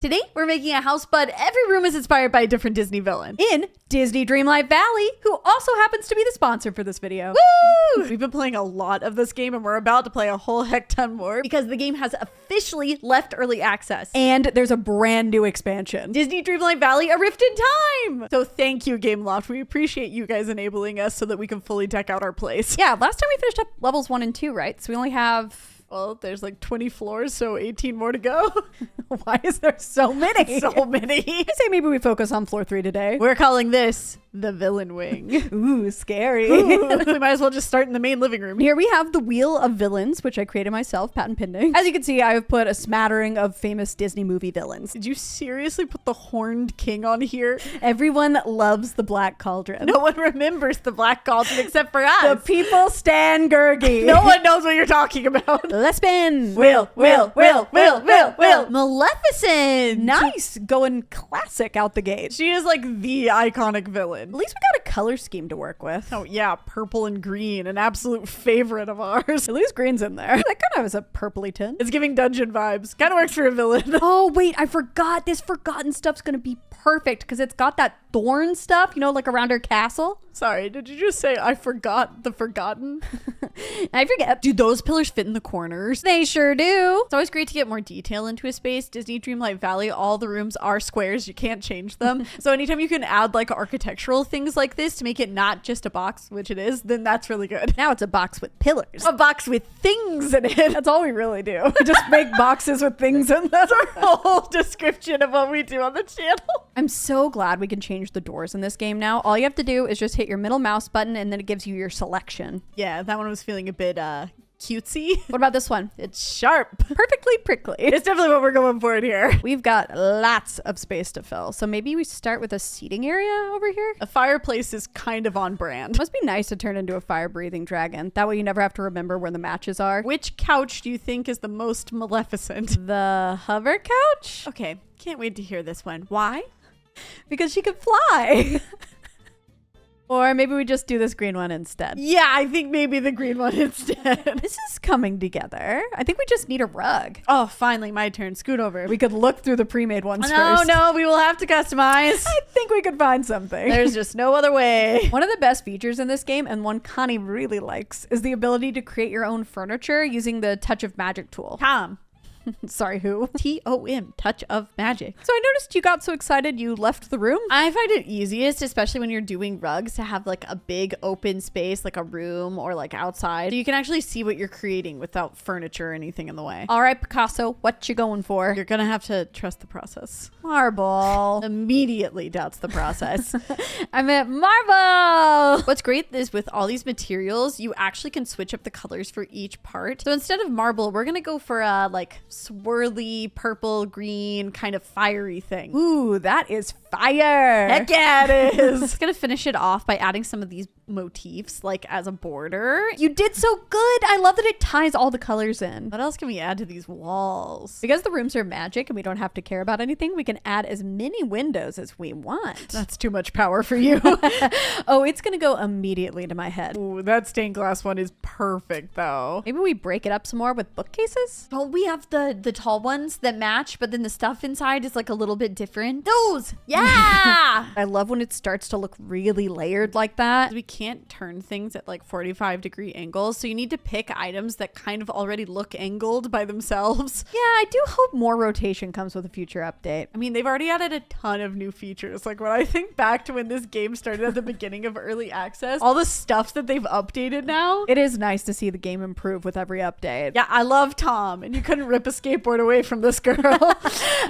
Today, we're making a house, but every room is inspired by a different Disney villain in Disney Dreamlight Valley, who also happens to be the sponsor for this video. Woo! We've been playing a lot of this game, and we're about to play a whole heck ton more because the game has officially left early access. And there's a brand new expansion, Disney Dreamlight Valley, A Rift in Time! So thank you, Gameloft. We appreciate you guys enabling us so that we can fully deck out our place. Yeah, last time we finished up levels 1 and 2, right? So we only have... well, there's like 20 floors, so 18 more to go. Why is there so many? So many. I say maybe we focus on floor 3 today. We're calling this the villain wing. Ooh, scary. Ooh, we might as well just start in the main living room. Here we have the Wheel of Villains, which I created myself, patent pending. As you can see, I have put a smattering of famous Disney movie villains. Did you seriously put the Horned King on here? Everyone loves the Black Cauldron. No one remembers the Black Cauldron except for us. The people stand Gurgi. No one knows what you're talking about. Let's spin. Will. Maleficent. Nice. Going classic out the gate. She is like the iconic villain. At least we got a color scheme to work with. Oh yeah, purple and green, an absolute favorite of ours. At least green's in there. That kind of has a purpley tint. It's giving dungeon vibes. Kind of works for a villain. Oh wait, I forgot. This forgotten stuff's gonna be perfect because it's got that thorn stuff, you know, like around her castle. Sorry, did you just say I forgot the forgotten? I forget. Do those pillars fit in the corners? They sure do. It's always great to get more detail into a space. Disney Dreamlight Valley, all the rooms are squares. You can't change them. So anytime you can add like architectural things like this to make it not just a box, which it is, then that's really good. Now it's a box with pillars. A box with things in it. That's all we really do. We just make boxes with things in them. That's our whole description of what we do on the channel. I'm so glad we can change the doors in this game now. All you have to do is just hit your middle mouse button and then it gives you your selection. Yeah, that one was feeling a bit cutesy. What about this one? It's sharp. Perfectly prickly. It's definitely what we're going for in here. We've got lots of space to fill. So maybe we start with a seating area over here. A fireplace is kind of on brand. Must be nice to turn into a fire-breathing dragon. That way you never have to remember where the matches are. Which couch do you think is the most Maleficent? The hover couch? Okay, can't wait to hear this one. Why? Because she could fly. Or maybe we just do this green one instead. Yeah, I think maybe the green one instead. This is coming together. I think we just need a rug. Oh, finally, my turn. Scoot over. We could look through the pre-made ones No, first. no, we will have to customize. I think we could find something. There's just no other way. One of the best features in this game, and one Connie really likes, is the ability to create your own furniture using the Touch of Magic tool. Tom. Sorry, who? T-O-M, Touch of Magic. So I noticed you got so excited you left the room. I find it easiest, especially when you're doing rugs, to have like a big open space, like a room or like outside. So you can actually see what you're creating without furniture or anything in the way. All right, Picasso, what you going for? You're gonna have to trust the process. Marble. Immediately doubts the process. I meant marble. What's great is with all these materials, you actually can switch up the colors for each part. So instead of marble, we're gonna go for a like swirly purple green kind of fiery thing. Ooh, that is fire. Heck yeah, it is. It's gonna finish it off by adding some of these motifs like as a border. You did so good. I love that it ties all the colors in. What else can we add to these walls? Because the rooms are magic and we don't have to care about anything, we can add as many windows as we want. That's too much power for you. Oh, it's gonna go immediately to my head. Ooh, that stained glass one is perfect though. Maybe we break it up some more with bookcases? Well, we have the tall ones that match, but then the stuff inside is like a little bit different. Those! Yeah! I love when it starts to look really layered like that. We can't turn things at like 45-degree angles, so you need to pick items that kind of already look angled by themselves. Yeah, I do hope more rotation comes with a future update. I mean, they've already added a ton of new features. Like when I think back to when this game started at the beginning of early access, all the stuff that they've updated now. It is nice to see the game improve with every update. Yeah, I love Tom, and you couldn't rip a skateboard away from this girl.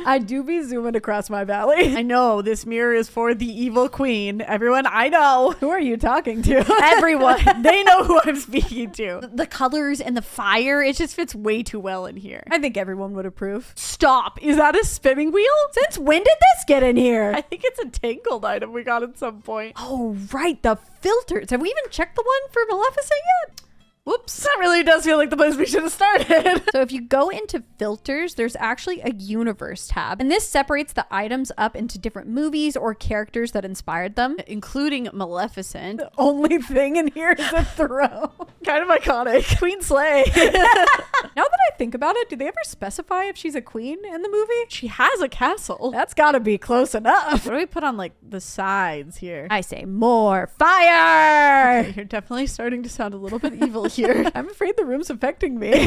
I do be zooming across my valley. I know, this mirror is for the evil queen. Everyone, I know. Who are you talking to? Everyone. They know who I'm speaking to. The colors and the fire, it just fits way too well in here. I think everyone would approve. Stop. Is that a spinning wheel? Since when did this get in here? I think it's a tangled item we got at some point. Oh, right. The filters. Have we even checked the one for Maleficent yet? Whoops, that really does feel like the place we should have started. So if you go into filters, there's actually a universe tab. And this separates the items up into different movies or characters that inspired them. Including Maleficent. The only thing in here is a throne. Kind of iconic. Queen Slay. Now that I think about it, do they ever specify if she's a queen in the movie? She has a castle. That's gotta be close enough. What do we put on like the sides here? I say more fire. Okay, you're definitely starting to sound a little bit evil here. I'm afraid the room's affecting me.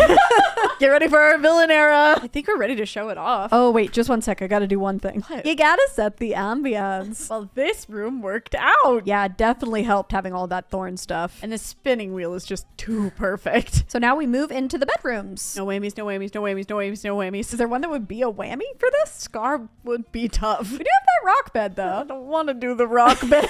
Get ready for our villain era. I think we're ready to show it off. Oh, wait, just one sec. I gotta do one thing. What? You gotta set the ambience. Well, this room worked out. Yeah, it definitely helped having all that thorn stuff. And the spinning wheel is just too perfect. So now we move into the bedrooms. No whammies, no whammies, no whammies, no whammies, no whammies. Is there one that would be a whammy for this? Scar would be tough. We do have that rock bed, though. I don't want to do the rock bed.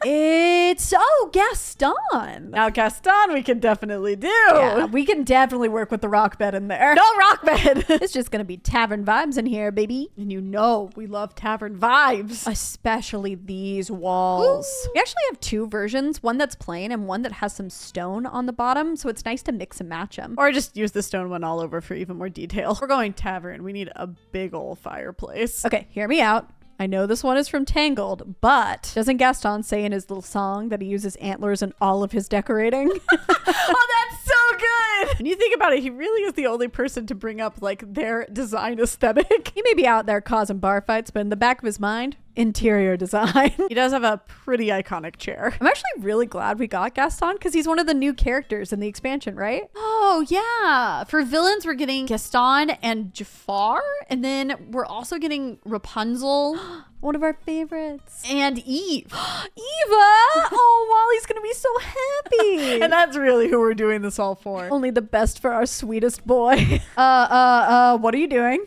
It's Gaston. Now Gaston we can definitely do. Yeah, we can definitely work with the rock bed in there. No rock bed. It's just gonna be tavern vibes in here, baby. And you know we love tavern vibes. Especially these walls. Ooh. We actually have two versions, one that's plain and one that has some stone on the bottom, so it's nice to mix and match them. Or just use the stone one all over for even more detail. We're going tavern. We need a big old fireplace. Okay, hear me out. I know this one is from Tangled, but doesn't Gaston say in his little song that he uses antlers in all of his decorating? Oh, that's so good. When you think about it, he really is the only person to bring up like their design aesthetic. He may be out there causing bar fights, but in the back of his mind, interior design. He does have a pretty iconic chair. I'm actually really glad we got Gaston because he's one of the new characters in the expansion, right? Oh, yeah. For villains, we're getting Gaston and Jafar. And then we're also getting Rapunzel. One of our favorites. And Eve. Eva! Oh, Wally's gonna be so happy. And that's really who we're doing this all for. Only the best for our sweetest boy. What are you doing?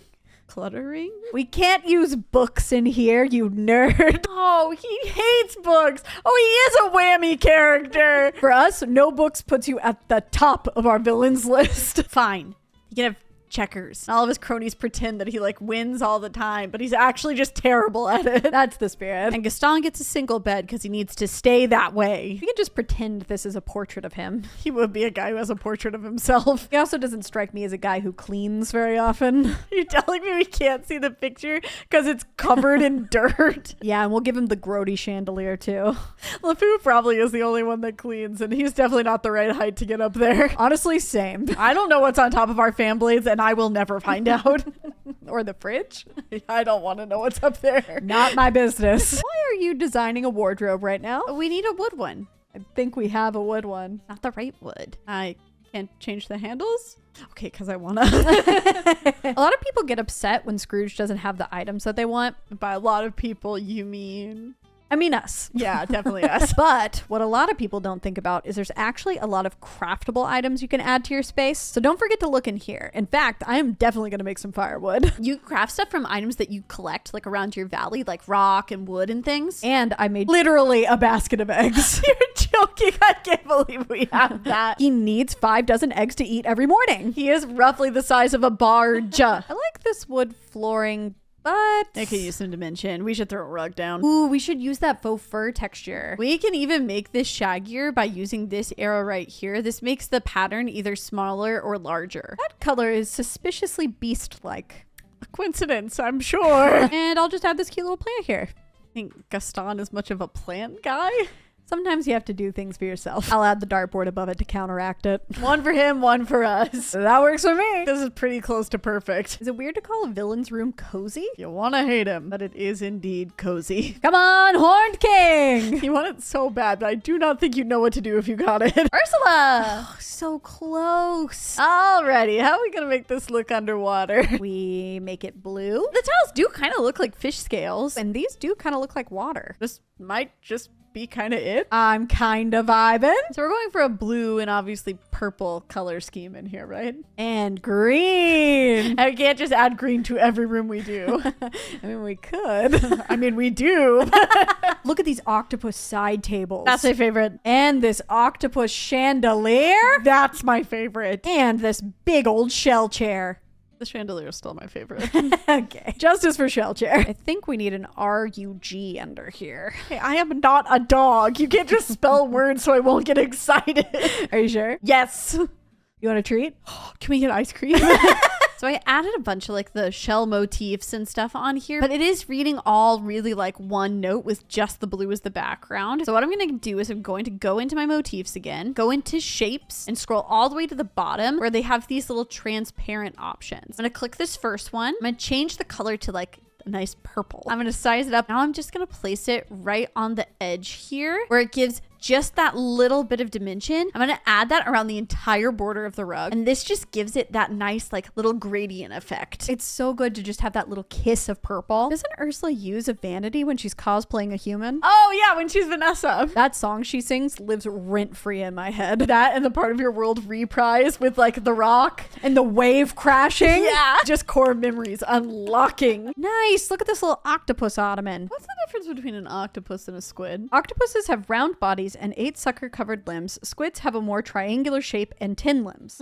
Cluttering? We can't use books in here, you nerd. Oh, he hates books. Oh, he is a whammy character. For us, no books puts you at the top of our villains list. Fine. You can have checkers. All of his cronies pretend that he like wins all the time, but he's actually just terrible at it. That's the spirit. And Gaston gets a single bed because he needs to stay that way. We can just pretend this is a portrait of him. He would be a guy who has a portrait of himself. He also doesn't strike me as a guy who cleans very often. You're telling me we can't see the picture because it's covered in dirt? Yeah, and we'll give him the grody chandelier too. LeFou probably is the only one that cleans, and he's definitely not the right height to get up there. Honestly, same. I don't know what's on top of our fan blades, and I will never find out. Or the fridge. I don't want to know what's up there. Not my business. Why are you designing a wardrobe right now? We need a wood one. I think we have a wood one. Not the right wood. I can't change the handles? Okay, because I want to. A lot of people get upset when Scrooge doesn't have the items that they want. By a lot of people, you mean... I mean us. Yeah, definitely us. But what a lot of people don't think about is there's actually a lot of craftable items you can add to your space. So don't forget to look in here. In fact, I am definitely going to make some firewood. You craft stuff from items that you collect like around your valley, like rock and wood and things. And I made literally a basket of eggs. You're joking. I can't believe we have that. He needs 5 dozen eggs to eat every morning. He is roughly the size of a barge. I like this wood flooring, but I could use some dimension. We should throw a rug down. Ooh, we should use that faux fur texture. We can even make this shaggier by using this arrow right here. This makes the pattern either smaller or larger. That color is suspiciously beast-like. A coincidence, I'm sure. And I'll just add this cute little plant here. I think Gaston is much of a plant guy. Sometimes you have to do things for yourself. I'll add the dartboard above it to counteract it. One for him, one for us. That works for me. This is pretty close to perfect. Is it weird to call a villain's room cozy? You want to hate him, but it is indeed cozy. Come on, Horned King! You want it so bad, but I do not think you know what to do if you got it. Ursula! Oh, so close. Alrighty, how are we gonna make this look underwater? We make it blue. The tiles do kind of look like fish scales. And these do kind of look like water. This might just be kind of it. I'm kind of vibing. So we're going for a blue and obviously purple color scheme in here, right? And green. I can't just add green to every room we do. I mean, we could. I mean, we do. Look at these octopus side tables. That's my favorite. And this octopus chandelier. That's my favorite. And this big old shell chair. The chandelier is still my favorite. Okay. Justice for shell chair. I think we need an R-U-G under here. Hey, I am not a dog. You can't just spell words so I won't get excited. Are you sure? Yes. You want a treat? Can we get ice cream? So So I added a bunch of like the shell motifs and stuff on here, but it is reading all really like one note with just the blue as the background. So what I'm going to do is I'm going to go into my motifs again, go into shapes and scroll all the way to the bottom where they have these little transparent options. I'm going to click this first one. I'm going to change the color to like a nice purple. I'm going to size it up. Now I'm just going to place it right on the edge here where it gives just that little bit of dimension. I'm going to add that around the entire border of the rug. And this just gives it that nice like little gradient effect. It's so good to just have that little kiss of purple. Doesn't Ursula use a vanity when she's cosplaying a human? Oh yeah, when she's Vanessa. That song she sings lives rent-free in my head. That and the part of your world reprise with like the rock And the wave crashing. Yeah. Just core memories unlocking. Nice. Look at this little octopus ottoman. What's the difference between an octopus and a squid? Octopuses have round bodies and 8 sucker-covered limbs. Squids have a more triangular shape and 10 limbs.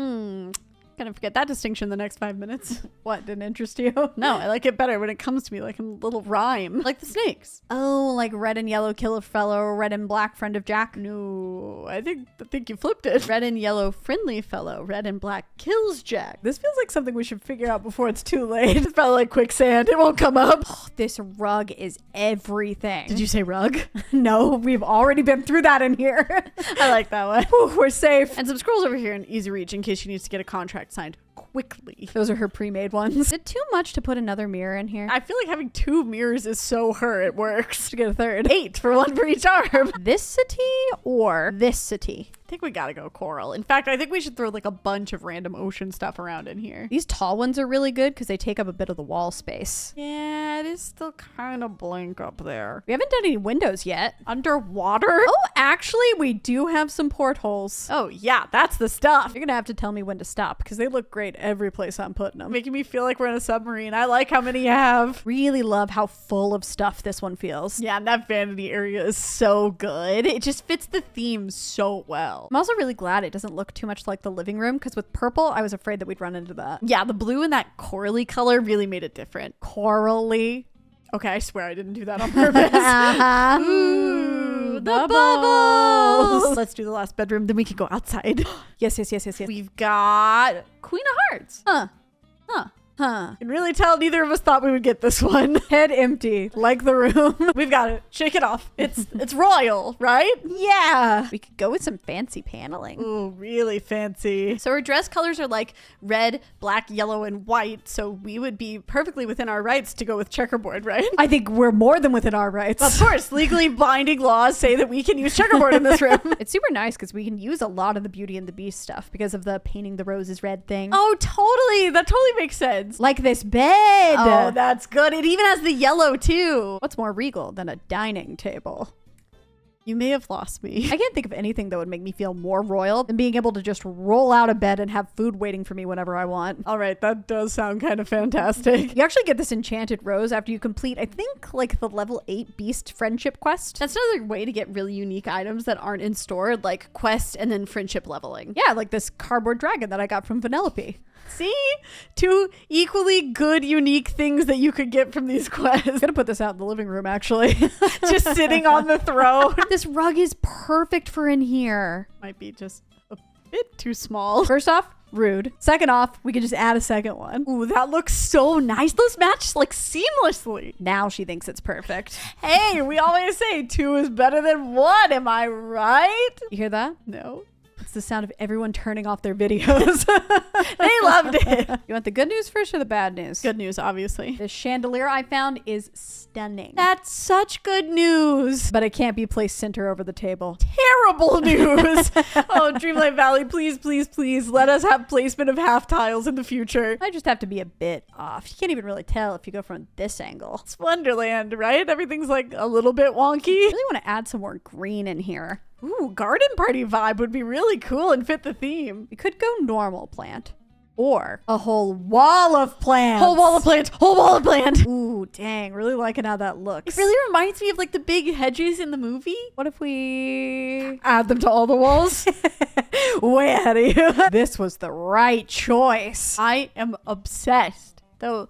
Gonna forget that distinction the next 5 minutes. What, didn't interest you? No, I like it better when it comes to me like a little rhyme. Like the snakes. Oh, like red and yellow kill a fellow, or red and black friend of Jack? No, I think you flipped it. Red and yellow friendly fellow. Red and black kills Jack. This feels like something we should figure out before it's too late. It's probably like quicksand. It won't come up. Oh, this rug is everything. Did you say rug? No, we've already been through that in here. I like that one. Whew, we're safe. And some scrolls over here in easy reach in case she needs to get a contract signed quickly. Those are her pre-made ones. Is it too much to put another mirror in here? I feel like having 2 mirrors is so her. It works. To get a third. 8 for 1 for each arm. This city or this city? I think we gotta go coral. In fact, I think we should throw like a bunch of random ocean stuff around in here. These tall ones are really good because they take up a bit of the wall space. Yeah, it is still kind of blank up there. We haven't done any windows yet. Underwater? Oh, actually, we do have some portholes. Oh yeah, that's the stuff. You're gonna have to tell me when to stop because they look great every place I'm putting them. Making me feel like we're in a submarine. I like how many you have. Really love how full of stuff this one feels. Yeah, and that vanity area is so good. It just fits the theme so well. I'm also really glad it doesn't look too much like the living room because with purple, I was afraid that we'd run into that. Yeah, the blue and that corally color really made it different. Corally. Okay, I swear I didn't do that on purpose. Ooh, the bubbles. Let's do the last bedroom, then we can go outside. Yes. We've got Queen of Hearts. Huh. I can really tell neither of us thought we would get this one. Head empty, like the room. We've got it. Shake it off. It's royal, right? Yeah. We could go with some fancy paneling. Ooh, really fancy. So our dress colors are like red, black, yellow, and white. So we would be perfectly within our rights to go with checkerboard, right? I think we're more than within our rights. Of course, legally binding laws say that we can use checkerboard in this room. It's super nice because we can use a lot of the Beauty and the Beast stuff because of the painting the roses red thing. Oh, totally. That totally makes sense. Like this bed. Oh, that's good. It even has the yellow too. What's more regal than a dining table? You may have lost me. I can't think of anything that would make me feel more royal than being able to just roll out of bed and have food waiting for me whenever I want. All right, that does sound kind of fantastic. You actually get this enchanted rose after you complete, I think, like the level 8 beast friendship quest. That's another way to get really unique items that aren't in store, like quest and then friendship leveling. Yeah, like this cardboard dragon that I got from Vanellope. See? 2 equally good, unique things that you could get from these quests. I'm gonna put this out in the living room, actually. Just sitting on the throne. This rug is perfect for in here. Might be just a bit too small. First off, rude. Second off, we could just add a second one. Ooh, that looks so nice. Those match like seamlessly. Now she thinks it's perfect. Hey, we always say 2 is better than 1. Am I right? You hear that? No. It's the sound of everyone turning off their videos. They loved it. You want the good news first or the bad news? Good news, obviously. The chandelier I found is stunning. That's such good news. But it can't be placed center over the table. Terrible news. Oh, Dreamlight Valley, please, please, please let us have placement of half tiles in the future. I just have to be a bit off. You can't even really tell if you go from this angle. It's Wonderland, right? Everything's like a little bit wonky. I really want to add some more green in here. Ooh, garden party vibe would be really cool and fit the theme. We could go normal plant. Or a whole wall of plants. Whole wall of plants. Whole wall of plant. Ooh, dang. Really liking how that looks. It really reminds me of like the big hedges in the movie. What if we Add them to all the walls? way ahead of you? This was the right choice. I am obsessed. Though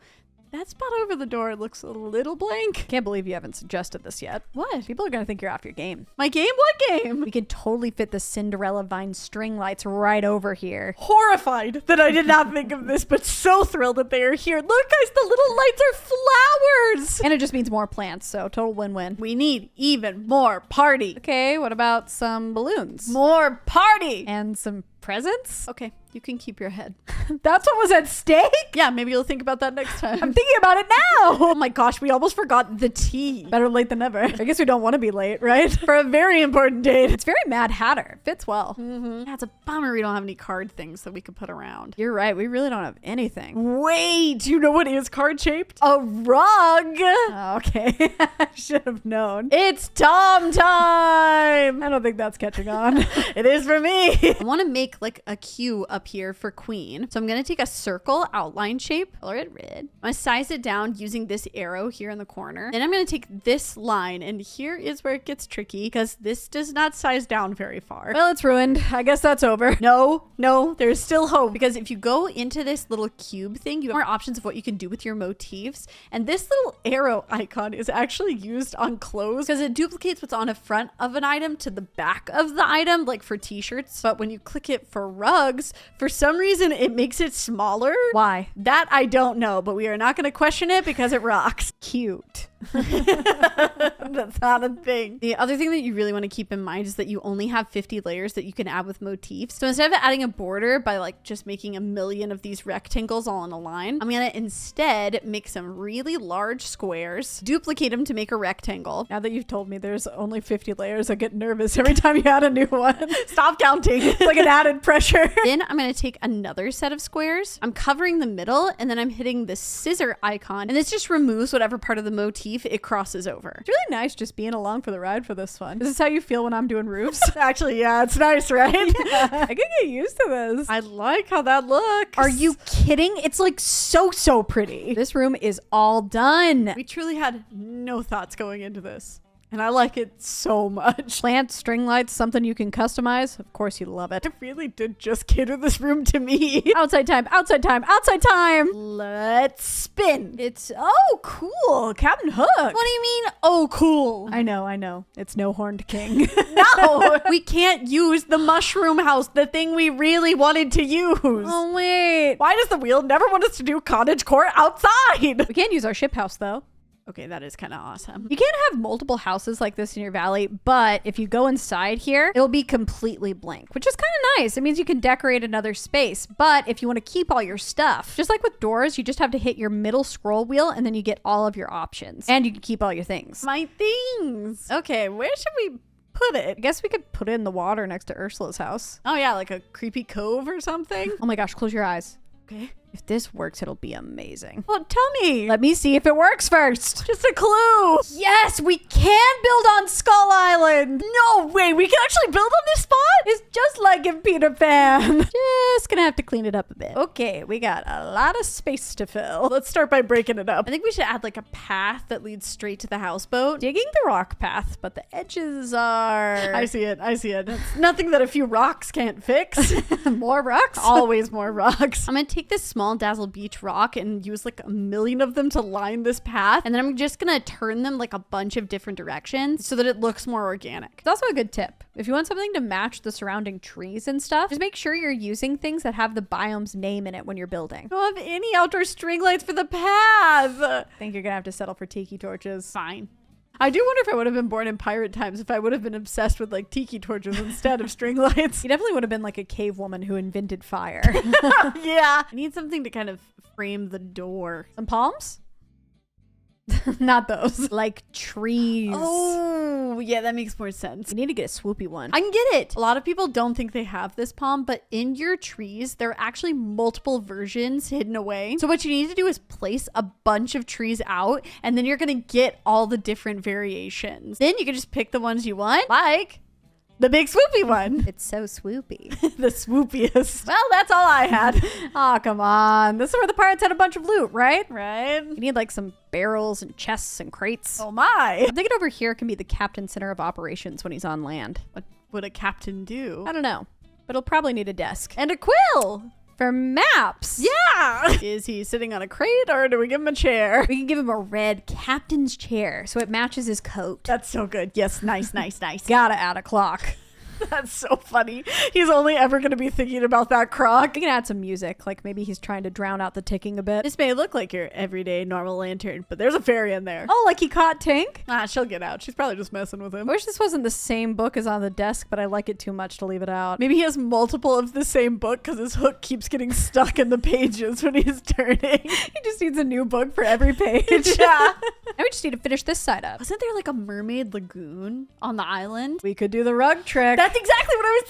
That spot over the door looks a little blank. Can't believe you haven't suggested this yet. What? People are gonna think you're off your game. My game? What game? We could totally fit the Cinderella vine string lights right over here. Horrified that I did not think of this, but so thrilled that they are here. Look, guys, the little lights are flowers. And it just means more plants, so total win-win. We need even more party. Okay, what about some balloons? More party. And some presents? Okay, you can keep your head. That's what was at stake? Yeah, maybe you'll think about that next time. I'm thinking about it now. Oh my gosh, we almost forgot the tea. Better late than never. I guess we don't want to be late, right? For a very important date. It's very Mad Hatter. Fits well. Yeah, it's a bummer we don't have any card things that we could put around. You're right. We really don't have anything. Wait, you know what is card shaped? A rug. Oh, okay. I should have known. It's Tom time. I don't think that's catching on. It is for me. I want to make like a Q up here for queen. So I'm going to take a circle outline shape, color it red. I'm going to size it down using this arrow here in the corner. Then I'm going to take this line, and here is where it gets tricky because this does not size down very far. Well, it's ruined. I guess that's over. No, there's still hope, because if you go into this little cube thing, you have more options of what you can do with your motifs. And this little arrow icon is actually used on clothes because it duplicates what's on the front of an item to the back of the item, like for t-shirts. But when you click it for rugs, for some reason it makes it smaller. Why? That I don't know, but we are not going to question it because it rocks. Cute. That's not a thing. The other thing that you really want to keep in mind is that you only have 50 layers that you can add with motifs. So instead of adding a border by like just making a million of these rectangles all in a line, I'm going to instead make some really large squares, duplicate them to make a rectangle. Now that you've told me there's only 50 layers, I get nervous every time you add a new one. Stop counting. It's like an added pressure. Then I'm going to take another set of squares. I'm covering the middle, and then I'm hitting the scissor icon, and this just removes whatever part of the motif it crosses over. It's really nice just being along for the ride for this one. Is this how you feel when I'm doing roofs? Actually, yeah, it's nice, right? Yeah, I can get used to this. I like how that looks. Are you kidding? It's like so pretty. This room is all done. We truly had no thoughts going into this, and I like it so much. Plant string lights, something you can customize. Of course you love it. I really did just cater this room to me. Outside time, outside time, outside time. Let's spin. It's, oh, cool. Captain Hook. What do you mean, oh, cool? I know. It's no horned king. No, we can't use the mushroom house, the thing we really wanted to use. Oh, wait. Why does the wheel never want us to do cottage core outside? We can't use our ship house, though. Okay, that is kind of awesome. You can't have multiple houses like this in your valley, but if you go inside here, it'll be completely blank, which is kind of nice. It means you can decorate another space, but if you want to keep all your stuff, just like with doors, you just have to hit your middle scroll wheel and then you get all of your options. And you can keep all your things. My things. Okay, where should we put it? I guess we could put it in the water next to Ursula's house. Oh yeah, like a creepy cove or something? Oh my gosh, close your eyes. Okay. If this works, it'll be amazing. Well, tell me. Let me see if it works first. Just a clue. Yes, we can build on Skull Island. No way, we can actually build on this spot? It's just like in Peter Pan. Just gonna have to clean it up a bit. Okay, we got a lot of space to fill. Let's start by breaking it up. I think we should add like a path that leads straight to the houseboat. Digging the rock path, but the edges are... I see it. It's nothing that a few rocks can't fix. More rocks? Always more rocks. I'm gonna take this small Dazzle Beach rock and use like a million of them to line this path, and then I'm just gonna turn them like a bunch of different directions so that it looks more organic. It's also a good tip. If you want something to match the surrounding trees and stuff, just make sure you're using things that have the biome's name in it when you're building. I don't have any outdoor string lights for the path. I think you're gonna have to settle for tiki torches. Fine. I do wonder if I would have been born in pirate times if I would have been obsessed with like tiki torches instead of string lights. You definitely would have been like a cave woman who invented fire. Yeah. I need something to kind of frame the door. Some palms? Not those. Like trees. Oh, yeah, that makes more sense. You need to get a swoopy one. I can get it. A lot of people don't think they have this palm, but in your trees, there are actually multiple versions hidden away. So what you need to do is place a bunch of trees out, and then you're going to get all the different variations. Then you can just pick the ones you want, like the big swoopy one. It's so swoopy. The swoopiest. Well, that's all I had. Aw, come on. This is where the pirates had a bunch of loot, right? Right? You need like some barrels and chests and crates. Oh my. I'm thinking over here can be the captain center of operations when he's on land. What would a captain do? I don't know, but he'll probably need a desk. And a quill. For maps. Yeah. Is he sitting on a crate or do we give him a chair? We can give him a red captain's chair so it matches his coat. That's so good. Yes, nice, nice, nice. Gotta add a clock. That's so funny. He's only ever going to be thinking about that croc. We can add some music, like maybe he's trying to drown out the ticking a bit. This may look like your everyday normal lantern, but there's a fairy in there. Oh, like he caught Tink? Ah, she'll get out. She's probably just messing with him. I wish this wasn't the same book as on the desk, but I like it too much to leave it out. Maybe he has multiple of the same book because his hook keeps getting stuck in the pages when he's turning. He just needs a new book for every page. Yeah. Now we just need to finish this side up. Wasn't there like a mermaid lagoon on the island? We could do the rug trick. That's exactly what I was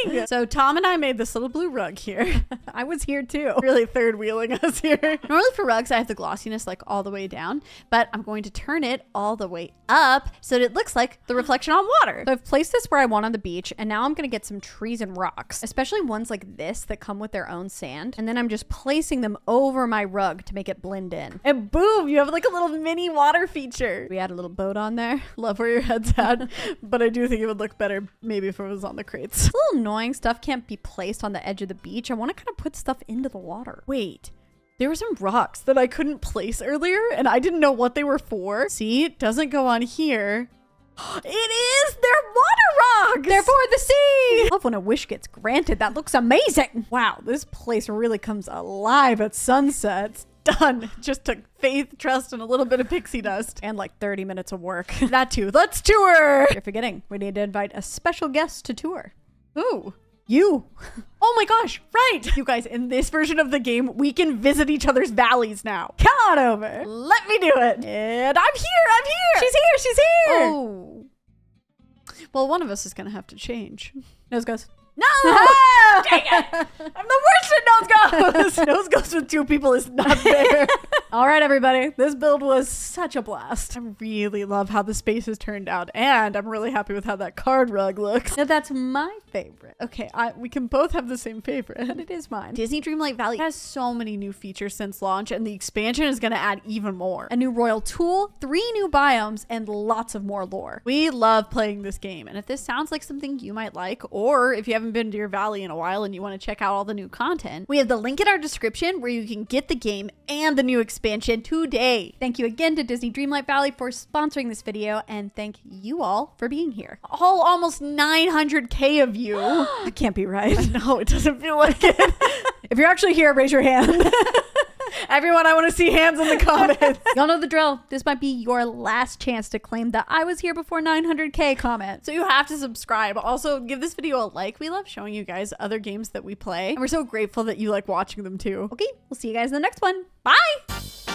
thinking. So Tom and I made this little blue rug here. I was here too. Really third wheeling us here. Normally for rugs, I have the glossiness like all the way down, but I'm going to turn it all the way up so that it looks like the reflection on water. So I've placed this where I want on the beach, and now I'm gonna get some trees and rocks, especially ones like this that come with their own sand. And then I'm just placing them over my rug to make it blend in. And boom, you have like a little mini water feature. We add a little boat on there. Love where your head's at, but I do think it would look better maybe if it was on the crates. It's a little annoying. Stuff can't be placed on the edge of the beach. I want to kind of put stuff into the water. Wait, there were some rocks that I couldn't place earlier and I didn't know what they were for. See, it doesn't go on here. It is! They're water rocks! They're for the sea! I love when a wish gets granted. That looks amazing. Wow, this place really comes alive at sunset. It's done. Just took faith, trust, and a little bit of pixie dust. And like 30 minutes of work. That too. Let's tour! You're forgetting. We need to invite a special guest to tour. Ooh. You. Oh my gosh, right. You guys, in this version of the game, we can visit each other's valleys now. Come on over. Let me do it. And I'm here. She's here. She's here. Oh. Well, one of us is going to have to change. Nose goes. No! Dang it! I'm the worst at nose goes! Nose goes with two people is not fair. All right, everybody. This build was such a blast. I really love how the space has turned out, and I'm really happy with how that card rug looks. Now, that's my favorite. Okay, we can both have the same favorite. But it is mine. Disney Dreamlight Valley has so many new features since launch, and the expansion is going to add even more. A new royal tool, 3 new biomes, and lots of more lore. We love playing this game, and if this sounds like something you might like, or if you haven't been to your valley in a while and you want to check out all the new content, we have the link in our description where you can get the game and the new expansion today. Thank you again to Disney Dreamlight Valley for sponsoring this video, and thank you all for being here. Almost 900K of you. That can't be right. No, it doesn't feel like it. If you're actually here, raise your hand. Everyone, I want to see hands in the comments. Y'all know the drill. This might be your last chance to claim the I was here before 900K comment. So you have to subscribe. Also, give this video a like. We love showing you guys other games that we play. And we're so grateful that you like watching them too. Okay, we'll see you guys in the next one. Bye!